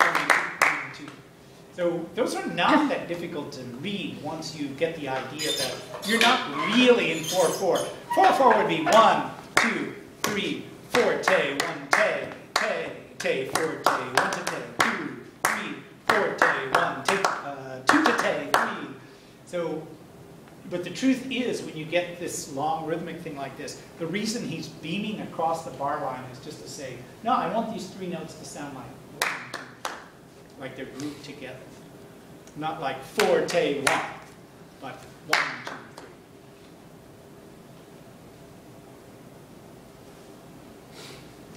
1, 2. So those are not that difficult to read once you get the idea that you're not really in 4/4. 4/4 would be 1, 2, 3, forte, 1 te, te, forte, 1 to te, 2, 3, forte, 1 te, 2 to te, 3. So, but the truth is, when you get this long rhythmic thing like this, the reason he's beaming across the bar line is just to say, no, I want these 3 notes to sound like they're grouped together. Not like forte 1, but 1, 2,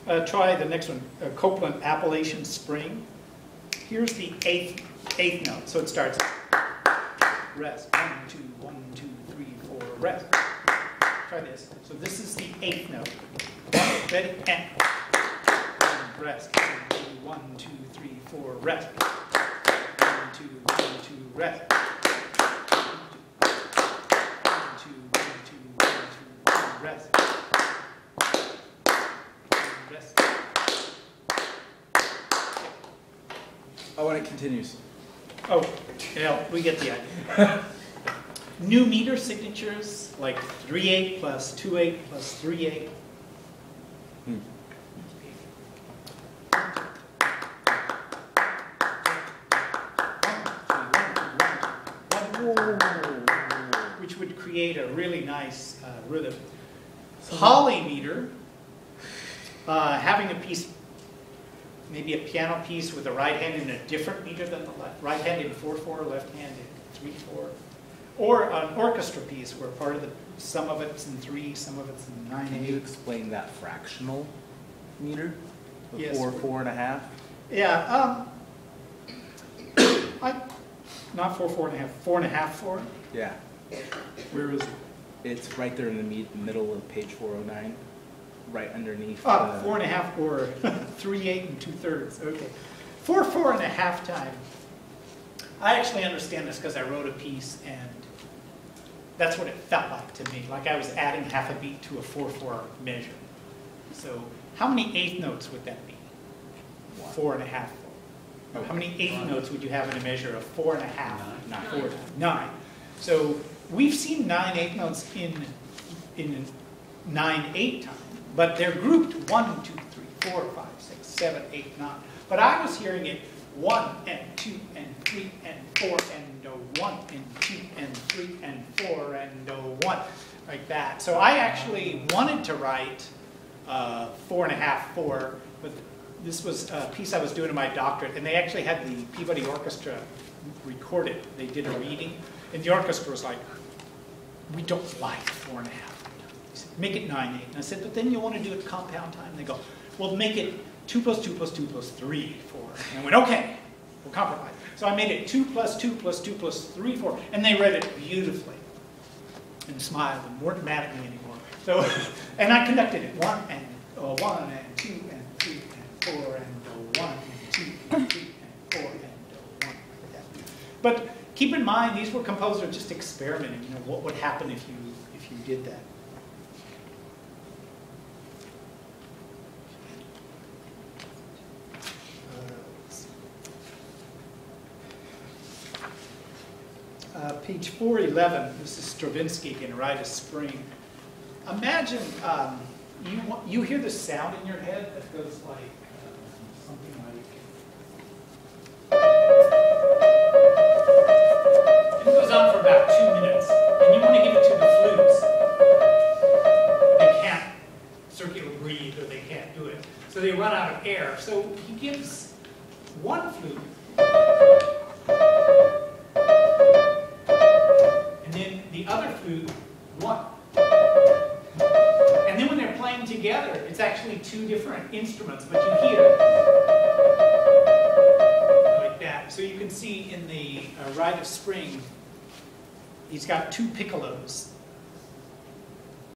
3. Try the next one, Copeland Appalachian Spring. Here's the eighth note. So it starts rest. 1, 2, 1, 2, 3, 4, rest. Try this. So this is the 8th note. Ready? And 1, rest. 1, 2, 3, 4, rest. 1, 2, 1, 2, rest. 1, 2, 1, 2, 1, 2, rest. Rest. Oh, and it continues. Oh, yeah, we get the idea. New meter signatures, like 3/8 plus 2/8 plus 3/8. Which would create a really nice rhythm. Polymeter, having a piece, maybe a piano piece with a right hand in a different meter than the left. Right hand in 4/4, left hand in 3/4. Or an orchestra piece where part of some of it's in 3, some of it's in 9/8. Can you explain that fractional meter? The Yes. 4, 4.5? Yeah, not 4, 4.5, 4.5, 4. Yeah. Where is it? It's right there in the middle of page 409, right underneath. 4.5 or 3/8 and 2/3. Okay. 4, 4.5 time. I actually understand this because I wrote a piece and that's what it felt like to me. Like I was adding half a beat to a 4/4 measure. So how many eighth notes would that be? 4.5. How many eighth notes would you have in a measure of 4.5? 9. So we've seen 9 eighth notes in 9/8 time, but they're grouped 1, 2, 3, 4, 5, 6, 7, 8, 9. But I was hearing it 1 and 2 and 3 and 4 and 1 and 2 and 3 and 4 and 1, like that. So I actually wanted to write 4.5, 4, but this was a piece I was doing in my doctorate, and they actually had the Peabody Orchestra record it. They did a reading, and the orchestra was like, we don't like 4.5. He said, make it 9/8. And I said, but then you want to do it compound time? And they go, well, make it 2 plus 2 plus 2 plus 3, 4. And I went, okay, we'll compromise. So I made it 2 plus 2 plus 2 plus 3, 4. And they read it beautifully and smiled and weren't mad at me anymore. So, and I conducted it 1 and 2 and 3 and 4 and 1 and 2 and 3 and 4 and 1. Like that. But keep in mind, these were composers just experimenting. You know, what would happen if you did that? Page 411, this is Stravinsky again, Rite of Spring. Imagine you hear the sound in your head that goes like something like. And it goes on for about 2 minutes, and you want to give it to the flutes. They can't circular breathe, or they can't do it, so they run out of air. So he gives one flute. The other flute, 1. And then when they're playing together, it's actually 2 different instruments, but you hear like that. So you can see in the Rite of Spring, he's got 2 piccolos